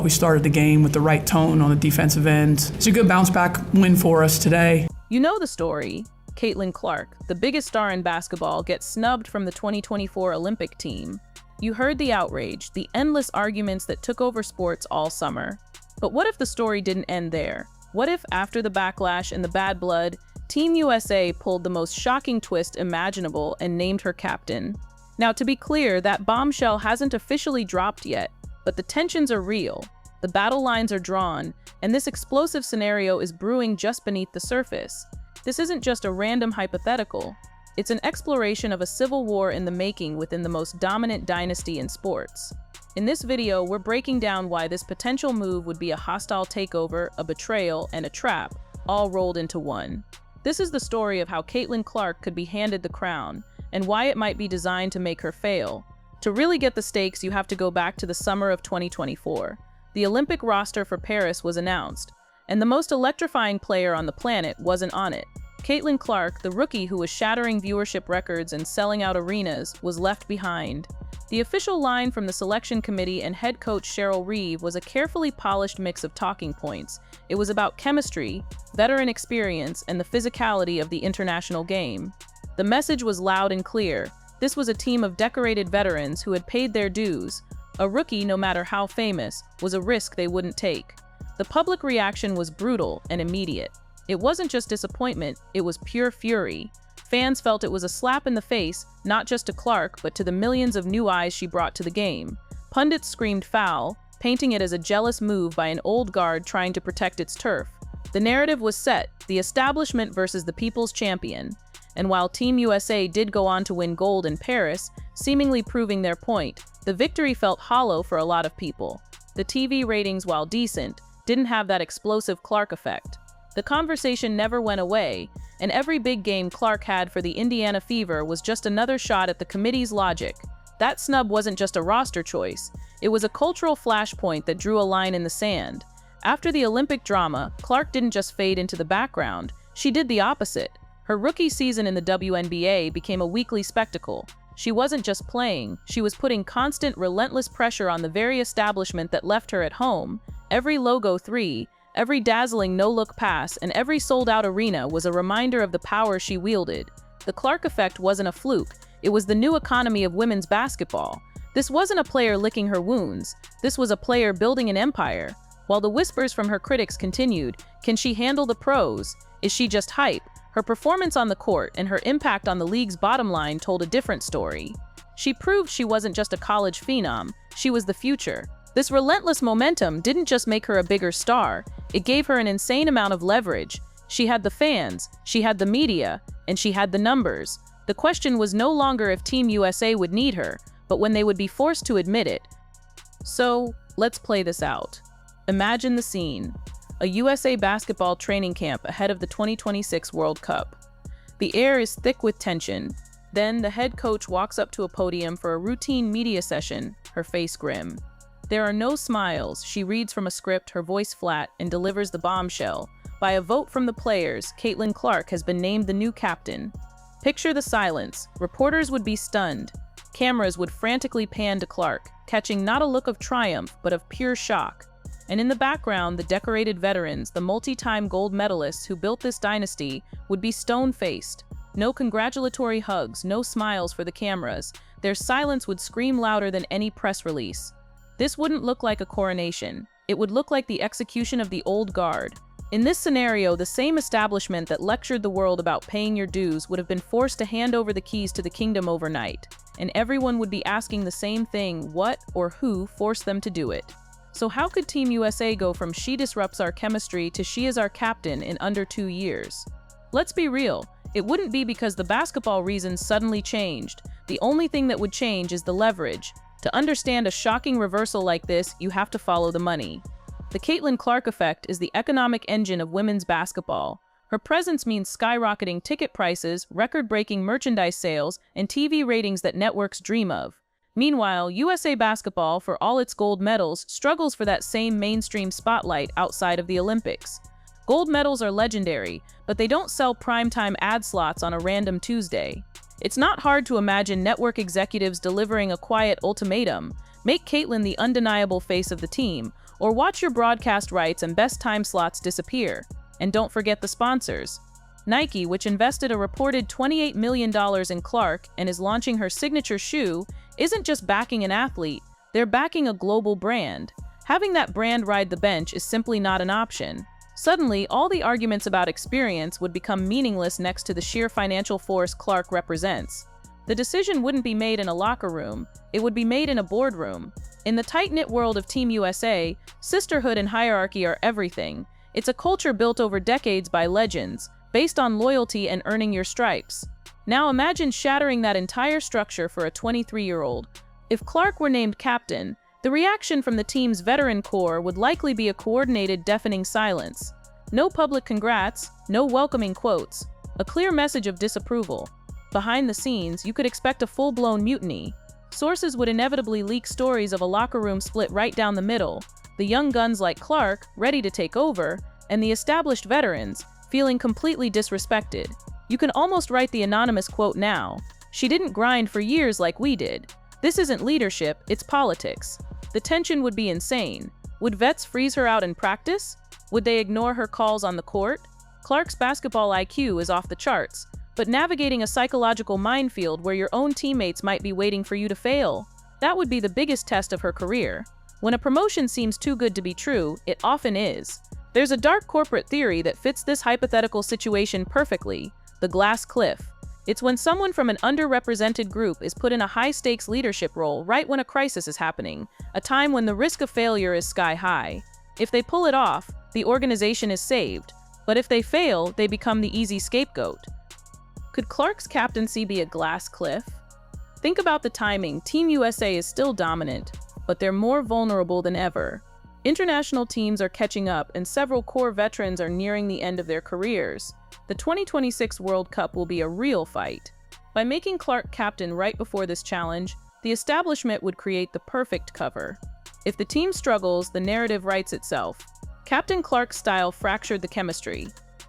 we started the game with the right tone on the defensive end. It's a good bounce back win for us today. You know the story. Caitlin Clark, the biggest star in basketball, gets snubbed from the 2024 Olympic team. You heard the outrage, the endless arguments that took over sports all summer. But what if the story didn't end there? What if, after the backlash and the bad blood, Team USA pulled the most shocking twist imaginable and named her captain? Now, to be clear, that bombshell hasn't officially dropped yet, but the tensions are real, the battle lines are drawn, and this explosive scenario is brewing just beneath the surface. This isn't just a random hypothetical. It's an exploration of a civil war in the making within the most dominant dynasty in sports. In this video, we're breaking down why this potential move would be a hostile takeover, a betrayal, and a trap, all rolled into one. This is the story of how Caitlin Clark could be handed the crown, and why it might be designed to make her fail. To really get the stakes, you have to go back to the summer of 2024. The Olympic roster for Paris was announced, and the most electrifying player on the planet wasn't on it. Caitlin Clark, the rookie who was shattering viewership records and selling out arenas, was left behind. The official line from the selection committee and head coach Cheryl Reeve was a carefully polished mix of talking points. It was about chemistry, veteran experience, and the physicality of the international game. The message was loud and clear. This was a team of decorated veterans who had paid their dues. A rookie, no matter how famous, was a risk they wouldn't take. The public reaction was brutal and immediate. It wasn't just disappointment, it was pure fury. Fans felt it was a slap in the face, not just to Clark, but to the millions of new eyes she brought to the game. Pundits screamed foul, painting it as a jealous move by an old guard trying to protect its turf. The narrative was set, the establishment versus the people's champion. And while Team USA did go on to win gold in Paris, seemingly proving their point, the victory felt hollow for a lot of people. The TV ratings, while decent, didn't have that explosive Clark effect. The conversation never went away, and every big game Clark had for the Indiana Fever was just another shot at the committee's logic. That snub wasn't just a roster choice, it was a cultural flashpoint that drew a line in the sand. After the Olympic drama, Clark didn't just fade into the background, she did the opposite. Her rookie season in the WNBA became a weekly spectacle. She wasn't just playing, she was putting constant, relentless pressure on the very establishment that left her at home. Every logo three, every dazzling no-look pass, and every sold-out arena was a reminder of the power she wielded. The Clark effect wasn't a fluke, it was the new economy of women's basketball. This wasn't a player licking her wounds, this was a player building an empire. While the whispers from her critics continued, can she handle the pros? Is she just hype? Her performance on the court and her impact on the league's bottom line told a different story. She proved she wasn't just a college phenom, she was the future. This relentless momentum didn't just make her a bigger star, it gave her an insane amount of leverage. She had the fans, she had the media, and she had the numbers. The question was no longer if Team USA would need her, but when they would be forced to admit it. So, let's play this out. Imagine the scene. A USA basketball training camp ahead of the 2026 World Cup. The air is thick with tension. Then the head coach walks up to a podium for a routine media session, her face grim. There are no smiles. She reads from a script, her voice flat, and delivers the bombshell. By a vote from the players, Caitlin Clark has been named the new captain. Picture the silence. Reporters would be stunned. Cameras would frantically pan to Clark, catching not a look of triumph, but of pure shock. And in the background, the decorated veterans, the multi-time gold medalists who built this dynasty, would be stone-faced. No congratulatory hugs, no smiles for the cameras. Their silence would scream louder than any press release. This wouldn't look like a coronation. It would look like the execution of the old guard. In this scenario, the same establishment that lectured the world about paying your dues would have been forced to hand over the keys to the kingdom overnight. And everyone would be asking the same thing: what or who forced them to do it? So how could Team USA go from she disrupts our chemistry to she is our captain in under 2 years? Let's be real, it wouldn't be because the basketball reasons suddenly changed. The only thing that would change is the leverage. To understand a shocking reversal like this, you have to follow the money. The Caitlin Clark effect is the economic engine of women's basketball. Her presence means skyrocketing ticket prices, record-breaking merchandise sales, and TV ratings that networks dream of. Meanwhile, USA Basketball, for all its gold medals, struggles for that same mainstream spotlight outside of the Olympics. Gold medals are legendary, but they don't sell primetime ad slots on a random Tuesday. It's not hard to imagine network executives delivering a quiet ultimatum: make Caitlin the undeniable face of the team, Or watch your broadcast rights and best time slots disappear. And don't forget the sponsors. Nike, which invested a reported $28 million in Clark and is launching her signature shoe, isn't just backing an athlete, they're backing a global brand. Having that brand ride the bench is simply not an option. Suddenly, all the arguments about experience would become meaningless next to the sheer financial force Clark represents. The decision wouldn't be made in a locker room, it would be made in a boardroom. In the tight-knit world of Team USA, sisterhood and hierarchy are everything. It's a culture built over decades by legends, based on loyalty and earning your stripes. Now imagine shattering that entire structure for a 23-year-old. If Clark were named captain, the reaction from the team's veteran core would likely be a coordinated, deafening silence. No public congrats, no welcoming quotes, a clear message of disapproval. Behind the scenes, you could expect a full-blown mutiny. Sources would inevitably leak stories of a locker room split right down the middle, the young guns like Clark, ready to take over, and the established veterans, feeling completely disrespected. You can almost write the anonymous quote now. "She didn't grind for years like we did. This isn't leadership, it's politics." The tension would be insane. Would vets freeze her out in practice? Would they ignore her calls on the court? Clark's basketball IQ is off the charts, but navigating a psychological minefield where your own teammates might be waiting for you to fail, that would be the biggest test of her career. When a promotion seems too good to be true, it often is. There's a dark corporate theory that fits this hypothetical situation perfectly: the glass cliff. It's when someone from an underrepresented group is put in a high-stakes leadership role right when a crisis is happening, a time when the risk of failure is sky-high. If they pull it off, the organization is saved, but if they fail, they become the easy scapegoat. Could Clark's captaincy be a glass cliff? Think about the timing. Team USA is still dominant, but they're more vulnerable than ever. International teams are catching up, and several core veterans are nearing the end of their careers. The 2026 World Cup will be a real fight. By making Clark captain right before this challenge, the establishment would create the perfect cover. If the team struggles, the narrative writes itself. Captain Clark's style fractured the chemistry.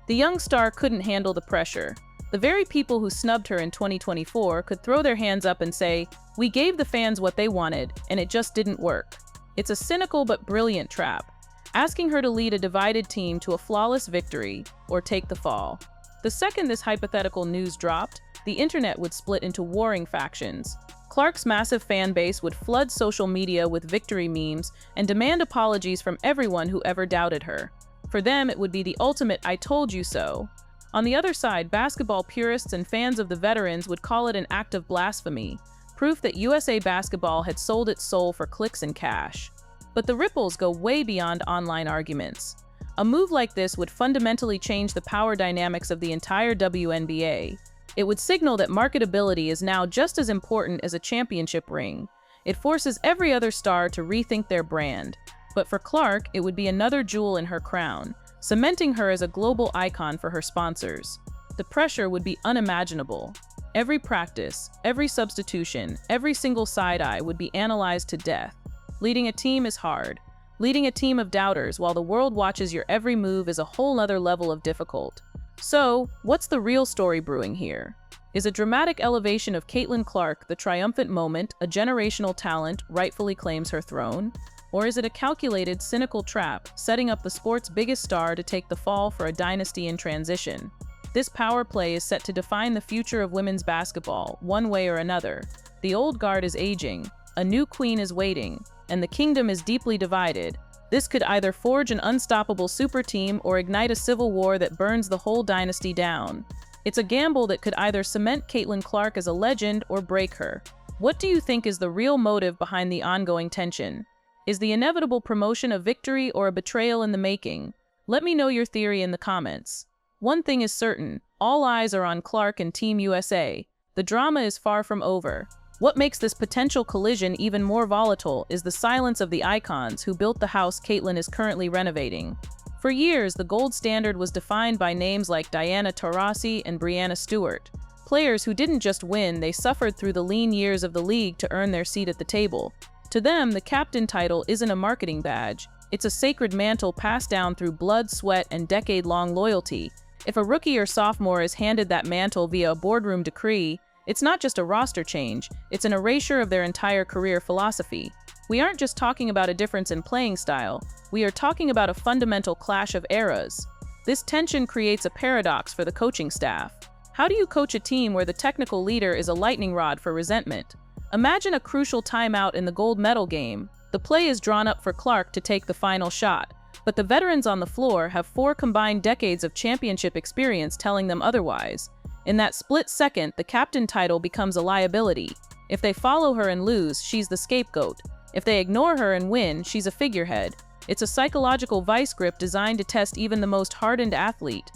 The young star couldn't handle the pressure. The very people who snubbed her in 2024 could throw their hands up and say, "We gave the fans what they wanted, and it just didn't work." It's a cynical but brilliant trap, asking her to lead a divided team to a flawless victory or take the fall. The second this hypothetical news dropped, the internet would split into warring factions. Clark's massive fan base would flood social media with victory memes and demand apologies from everyone who ever doubted her. For them, it would be the ultimate "I told you so." On the other side, basketball purists and fans of the veterans would call it an act of blasphemy, proof that USA basketball had sold its soul for clicks and cash. But the ripples go way beyond online arguments. A move like this would fundamentally change the power dynamics of the entire WNBA. It would signal that marketability is now just as important as a championship ring. It forces every other star to rethink their brand. But for Clark, it would be another jewel in her crown, cementing her as a global icon for her sponsors. The pressure would be unimaginable. Every practice, every substitution, every single side-eye would be analyzed to death. Leading a team is hard. Leading a team of doubters while the world watches your every move is a whole other level of difficult. So, what's the real story brewing here? Is a dramatic elevation of Caitlin Clark the triumphant moment a generational talent rightfully claims her throne? Or is it a calculated, cynical trap, setting up the sport's biggest star to take the fall for a dynasty in transition? This power play is set to define the future of women's basketball, one way or another. The old guard is aging, a new queen is waiting, and the kingdom is deeply divided. This could either forge an unstoppable super team or ignite a civil war that burns the whole dynasty down. It's a gamble that could either cement Caitlin Clark as a legend or break her. What do you think is the real motive behind the ongoing tension? Is the inevitable promotion a victory or a betrayal in the making? Let me know your theory in the comments. One thing is certain, all eyes are on Clark and Team USA. The drama is far from over. What makes this potential collision even more volatile is the silence of the icons who built the house Caitlin is currently renovating. For years, the gold standard was defined by names like Diana Taurasi and Breanna Stewart. Players who didn't just win, they suffered through the lean years of the league to earn their seat at the table. To them, the captain title isn't a marketing badge. It's a sacred mantle passed down through blood, sweat, and decade-long loyalty. If a rookie or sophomore is handed that mantle via a boardroom decree, it's not just a roster change, it's an erasure of their entire career philosophy. We aren't just talking about a difference in playing style, we are talking about a fundamental clash of eras. This tension creates a paradox for the coaching staff. How do you coach a team where the technical leader is a lightning rod for resentment? Imagine a crucial timeout in the gold medal game. The play is drawn up for Clark to take the final shot, but the veterans on the floor have 4 combined decades of championship experience telling them otherwise. In that split second, the captain title becomes a liability. If they follow her and lose, she's the scapegoat. If they ignore her and win, she's a figurehead. It's a psychological vice grip designed to test even the most hardened athlete.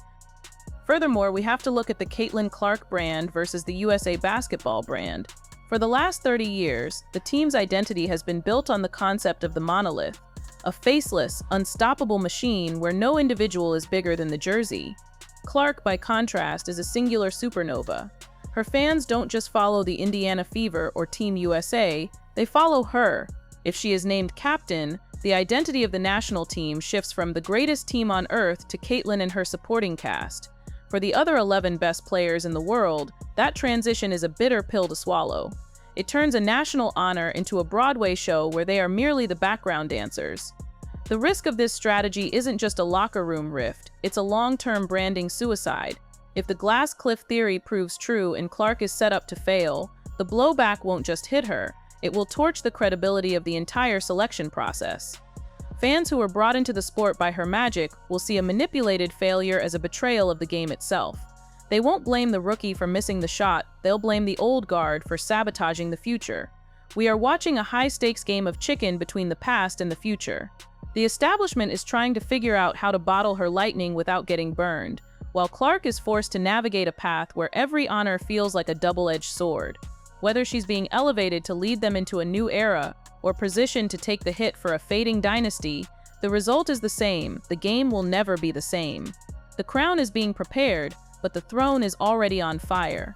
Furthermore, we have to look at the Caitlin Clark brand versus the USA Basketball brand. For the last 30 years, the team's identity has been built on the concept of the monolith, a faceless, unstoppable machine where no individual is bigger than the jersey. Clark, by contrast, is a singular supernova. Her fans don't just follow the Indiana Fever or Team USA, they follow her. If she is named captain, the identity of the national team shifts from the greatest team on earth to Caitlin and her supporting cast. For the other 11 best players in the world, that transition is a bitter pill to swallow. It turns a national honor into a Broadway show where they are merely the background dancers. The risk of this strategy isn't just a locker room rift, it's a long-term branding suicide. If the glass cliff theory proves true and Clark is set up to fail, the blowback won't just hit her, it will torch the credibility of the entire selection process. Fans who were brought into the sport by her magic will see a manipulated failure as a betrayal of the game itself. They won't blame the rookie for missing the shot, they'll blame the old guard for sabotaging the future. We are watching a high-stakes game of chicken between the past and the future. The establishment is trying to figure out how to bottle her lightning without getting burned, while Clark is forced to navigate a path where every honor feels like a double-edged sword. Whether she's being elevated to lead them into a new era, or positioned to take the hit for a fading dynasty, the result is the same: the game will never be the same. The crown is being prepared, but the throne is already on fire.